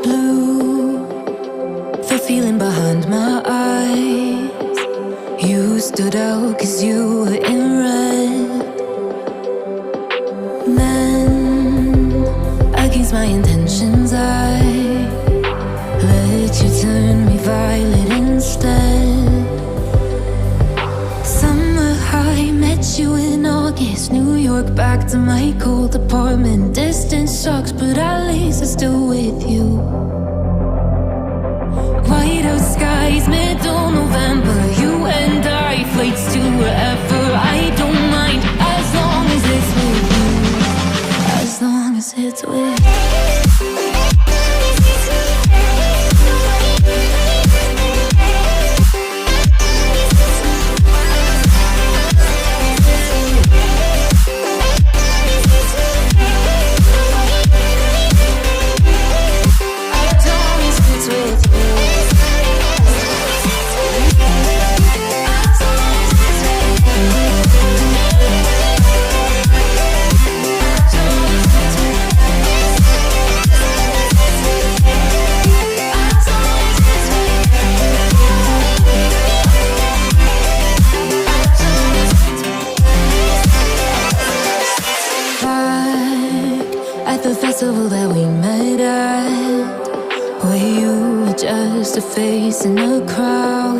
Blue, the feeling behind my eyes. You stood out 'cause you were in red. Then, against my intentions, I let you turn me violet instead. Summer high, met you in August. New York, back to my cold apartment. Distance sucks, but at least I'm still with you. White out skies, middle November. You and I, flights to wherever. I don't mind, as long as it's with you. As long as it's with you. The festival that we met at, where you were just a face in a crowd.